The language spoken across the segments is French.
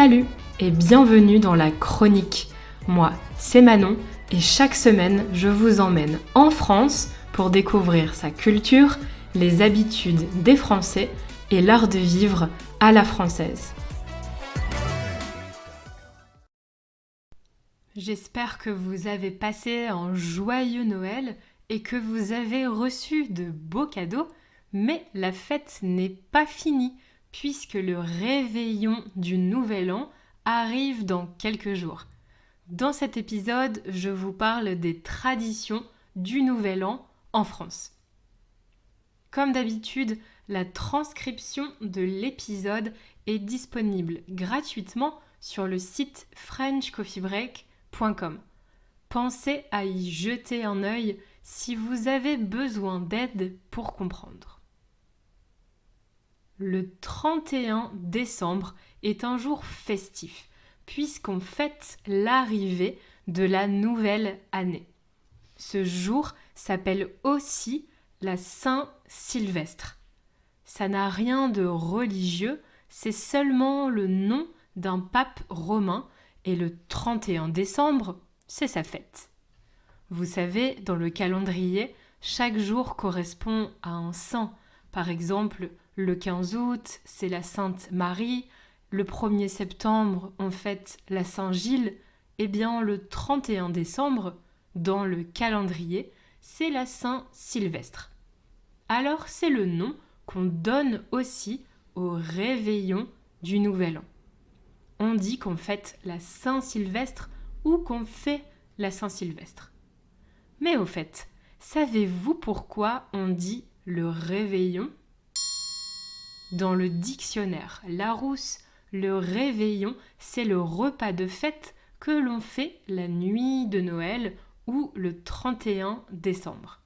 Salut et bienvenue dans la chronique. Moi, c'est Manon et chaque semaine, je vous emmène en France pour découvrir sa culture, les habitudes des Français et l'art de vivre à la française. J'espère que vous avez passé un joyeux Noël et que vous avez reçu de beaux cadeaux, mais la fête n'est pas finie puisque le réveillon du Nouvel An arrive dans quelques jours. Dans cet épisode, je vous parle des traditions du Nouvel An en France. Comme d'habitude, la transcription de l'épisode est disponible gratuitement sur le site frenchcoffeebreak.com. Pensez à y jeter un œil si vous avez besoin d'aide pour comprendre. Le 31 décembre est un jour festif, puisqu'on fête l'arrivée de la nouvelle année. Ce jour s'appelle aussi la Saint-Sylvestre. Ça n'a rien de religieux, c'est seulement le nom d'un pape romain et le 31 décembre, c'est sa fête. Vous savez, dans le calendrier, chaque jour correspond à un saint. Par exemple, le 15 août, c'est la Sainte Marie. Le 1er septembre, on fête la Saint-Gilles. Eh bien, le 31 décembre, dans le calendrier, c'est la Saint-Sylvestre. Alors, c'est le nom qu'on donne aussi au réveillon du Nouvel An. On dit qu'on fête la Saint-Sylvestre ou qu'on fait la Saint-Sylvestre. Mais au fait, savez-vous pourquoi on dit le réveillon ? Dans le dictionnaire Larousse, le réveillon, c'est le repas de fête que l'on fait la nuit de Noël ou le 31 décembre.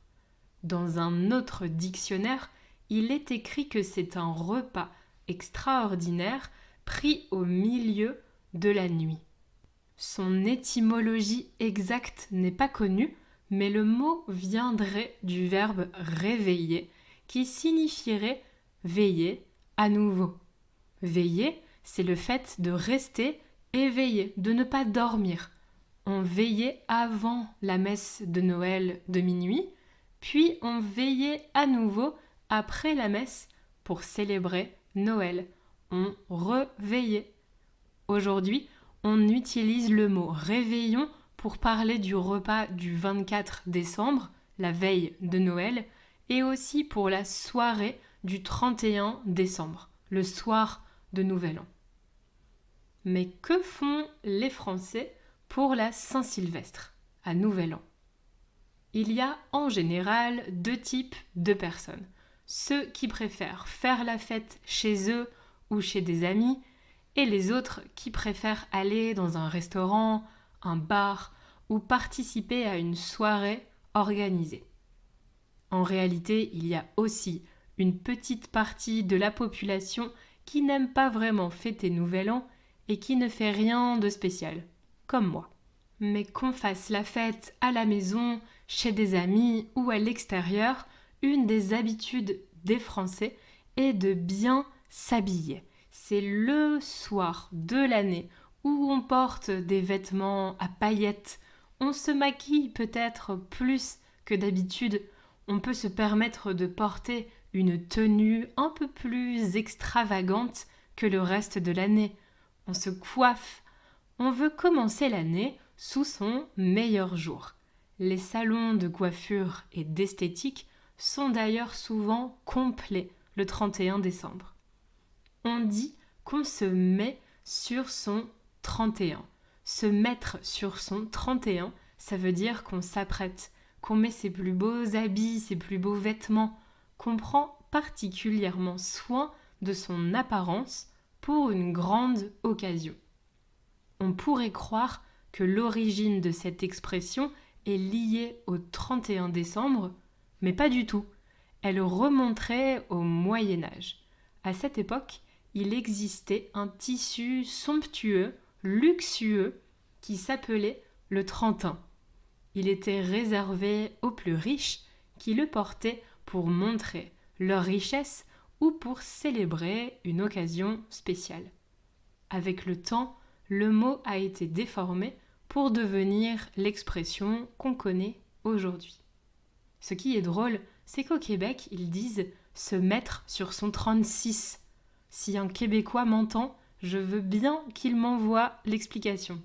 Dans un autre dictionnaire, il est écrit que c'est un repas extraordinaire pris au milieu de la nuit. Son étymologie exacte n'est pas connue, mais le mot viendrait du verbe réveiller, qui signifierait veiller à nouveau. Veiller, c'est le fait de rester éveillé, de ne pas dormir. On veillait avant la messe de Noël de minuit, puis on veillait à nouveau après la messe pour célébrer Noël. On reveillait. Aujourd'hui, on utilise le mot réveillon pour parler du repas du 24 décembre, la veille de Noël, et aussi pour la soirée du 31 décembre, le soir de Nouvel An. Mais que font les Français pour la Saint-Sylvestre, à Nouvel An ? Il y a en général deux types de personnes. Ceux qui préfèrent faire la fête chez eux ou chez des amis, et les autres qui préfèrent aller dans un restaurant, un bar ou participer à une soirée organisée. En réalité, il y a aussi une petite partie de la population qui n'aime pas vraiment fêter Nouvel An et qui ne fait rien de spécial, comme moi. Mais qu'on fasse la fête à la maison, chez des amis ou à l'extérieur, une des habitudes des Français est de bien s'habiller. C'est le soir de l'année où on porte des vêtements à paillettes. On se maquille peut-être plus que d'habitude. On peut se permettre de porter une tenue un peu plus extravagante que le reste de l'année. On se coiffe. On veut commencer l'année sous son meilleur jour. Les salons de coiffure et d'esthétique sont d'ailleurs souvent complets le 31 décembre. On dit qu'on se met sur son 31. Se mettre sur son 31, ça veut dire qu'on s'apprête, qu'on met ses plus beaux habits, ses plus beaux vêtements, qu'on prend particulièrement soin de son apparence pour une grande occasion. On pourrait croire que l'origine de cette expression est liée au 31 décembre, mais pas du tout. Elle remonterait au Moyen-Âge. À cette époque, il existait un tissu somptueux, luxueux, qui s'appelait le trentin. Il était réservé aux plus riches qui le portaient pour montrer leur richesse ou pour célébrer une occasion spéciale. avec le temps, le mot a été déformé pour devenir l'expression qu'on connaît aujourd'hui. Ce qui est drôle, c'est qu'au Québec, ils disent « se mettre sur son 36 ». Si un Québécois m'entend, je veux bien qu'il m'envoie l'explication.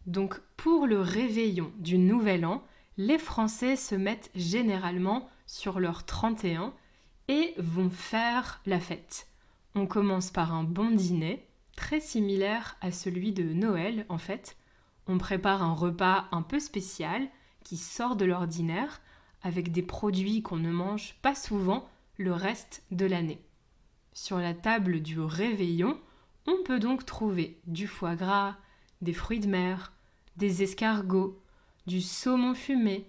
Donc pour le réveillon du Nouvel An, les Français se mettent généralement sur leur 31 et vont faire la fête. On commence par un bon dîner, très similaire à celui de Noël en fait. On prépare un repas un peu spécial qui sort de l'ordinaire avec des produits qu'on ne mange pas souvent le reste de l'année. Sur la table du réveillon, on peut donc trouver du foie gras, des fruits de mer, des escargots, du saumon fumé,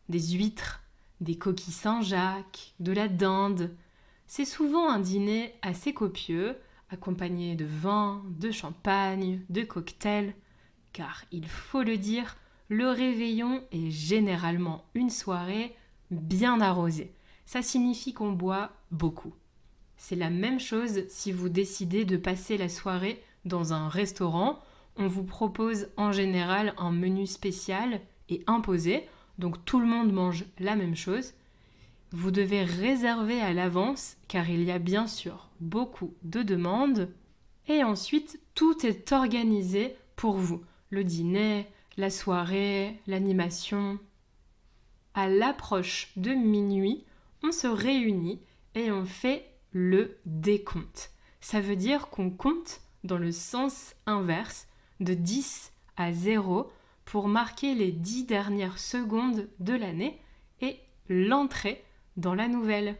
des huîtres, des coquilles Saint-Jacques, de la dinde. C'est souvent un dîner assez copieux, accompagné de vin, de champagne, de cocktails, car il faut le dire, le réveillon est généralement une soirée bien arrosée. Ça signifie qu'on boit beaucoup. C'est la même chose si vous décidez de passer la soirée dans un restaurant. On vous propose en général un menu spécial et imposé, donc tout le monde mange la même chose. Vous devez réserver à l'avance car il y a bien sûr beaucoup de demandes. Et ensuite, tout est organisé pour vous. Le dîner, la soirée, l'animation. À l'approche de minuit, on se réunit et on fait le décompte. Ça veut dire qu'on compte dans le sens inverse de 10 à 0 pour marquer les 10 dernières secondes de l'année et l'entrée dans la nouvelle.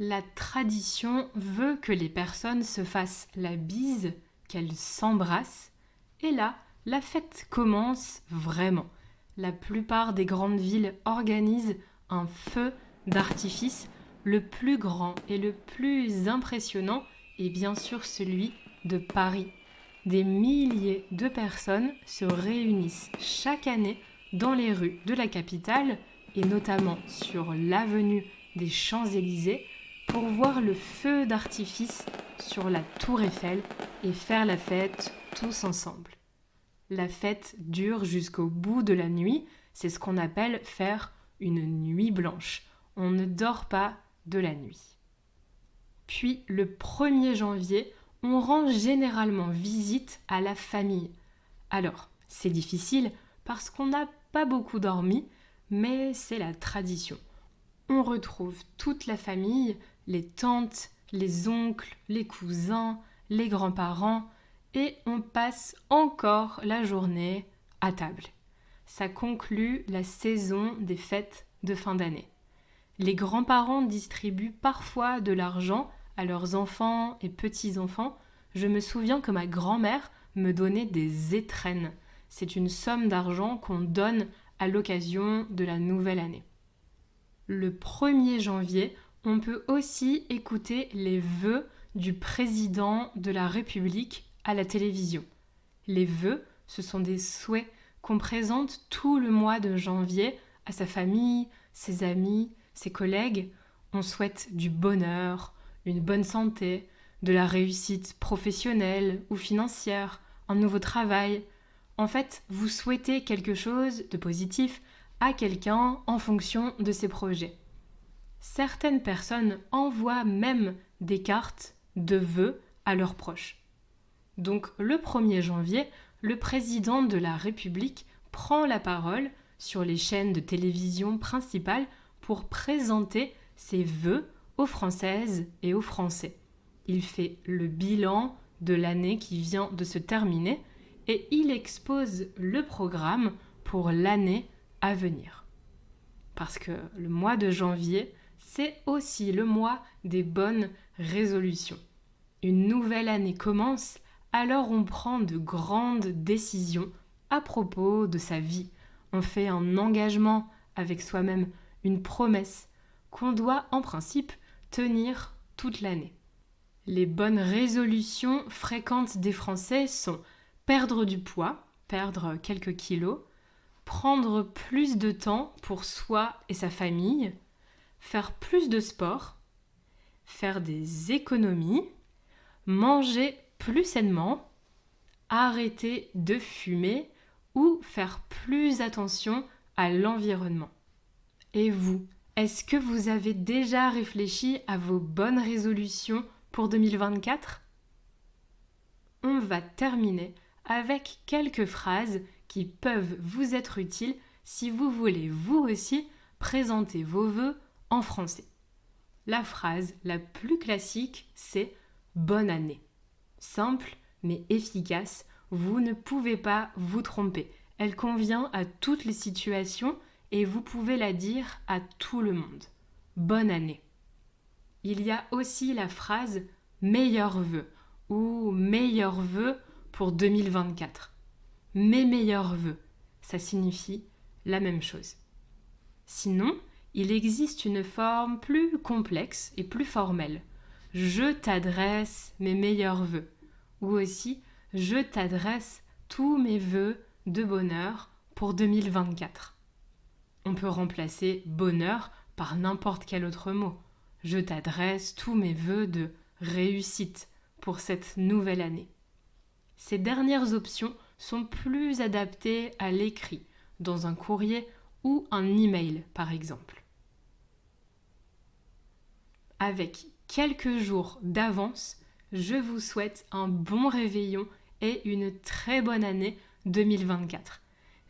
La tradition veut que les personnes se fassent la bise, qu'elles s'embrassent, et là, la fête commence vraiment. La plupart des grandes villes organisent un feu d'artifice. Le plus grand et le plus impressionnant est bien sûr celui de Paris. Des milliers de personnes se réunissent chaque année dans les rues de la capitale et notamment sur l'avenue des Champs-Élysées pour voir le feu d'artifice sur la Tour Eiffel et faire la fête tous ensemble. La fête dure jusqu'au bout de la nuit, c'est ce qu'on appelle faire une nuit blanche. On ne dort pas de la nuit. Puis le 1er janvier, on rend généralement visite à la famille. Alors, c'est difficile parce qu'on n'a pas beaucoup dormi, mais c'est la tradition. On retrouve toute la famille, les tantes, les oncles, les cousins, les grands-parents, et on passe encore la journée à table. Ça conclut la saison des fêtes de fin d'année. Les grands-parents distribuent parfois de l'argent à leurs enfants et petits-enfants. Je me souviens que ma grand-mère me donnait des étrennes. C'est une somme d'argent qu'on donne à l'occasion de la nouvelle année. Le 1er janvier, on peut aussi écouter les vœux du président de la République à la télévision. Les vœux, ce sont des souhaits qu'on présente tout le mois de janvier à sa famille, ses amis, ses collègues. On souhaite du bonheur, une bonne santé, de la réussite professionnelle ou financière, un nouveau travail. En fait, vous souhaitez quelque chose de positif à quelqu'un en fonction de ses projets. Certaines personnes envoient même des cartes de vœux à leurs proches. Donc le 1er janvier, le président de la République prend la parole sur les chaînes de télévision principales pour présenter ses vœux aux Françaises et aux Français. Il fait le bilan de l'année qui vient de se terminer et il expose le programme pour l'année à venir. Parce que le mois de janvier, c'est aussi le mois des bonnes résolutions. Une nouvelle année commence, alors on prend de grandes décisions à propos de sa vie. On fait un engagement avec soi-même, une promesse qu'on doit en principe tenir toute l'année. Les bonnes résolutions fréquentes des Français sont perdre du poids, perdre quelques kilos, prendre plus de temps pour soi et sa famille, faire plus de sport, faire des économies, manger plus sainement, arrêter de fumer ou faire plus attention à l'environnement. Et vous, est-ce que vous avez déjà réfléchi à vos bonnes résolutions pour 2024 ? On va terminer avec quelques phrases qui peuvent vous être utiles si vous voulez vous aussi présenter vos vœux en français. La phrase la plus classique, c'est « bonne année ». Simple mais efficace, vous ne pouvez pas vous tromper. Elle convient à toutes les situations et vous pouvez la dire à tout le monde. Bonne année. Il y a aussi la phrase « meilleurs vœux » ou « meilleurs vœux pour 2024 ». Mes meilleurs vœux, ça signifie la même chose. Sinon, il existe une forme plus complexe et plus formelle. Je t'adresse mes meilleurs vœux. Ou aussi, je t'adresse tous mes vœux de bonheur pour 2024. On peut remplacer bonheur par n'importe quel autre mot. Je t'adresse tous mes vœux de réussite pour cette nouvelle année. Ces dernières options sont plus adaptées à l'écrit, dans un courrier ou un email par exemple. Avec quelques jours d'avance, je vous souhaite un bon réveillon et une très bonne année 2024.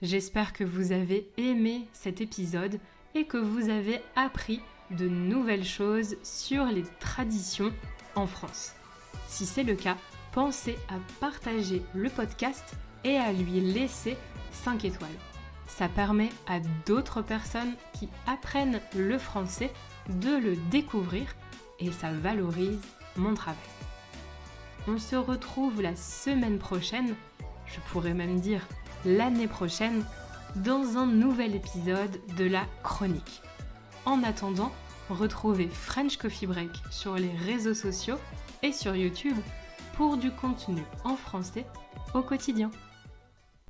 J'espère que vous avez aimé cet épisode et que vous avez appris de nouvelles choses sur les traditions en France. Si c'est le cas, pensez à partager le podcast et à lui laisser 5 étoiles. Ça permet à d'autres personnes qui apprennent le français de le découvrir et ça valorise mon travail. On se retrouve la semaine prochaine, je pourrais même dire l'année prochaine, dans un nouvel épisode de la chronique. En attendant, retrouvez French Coffee Break sur les réseaux sociaux et sur YouTube pour du contenu en français au quotidien.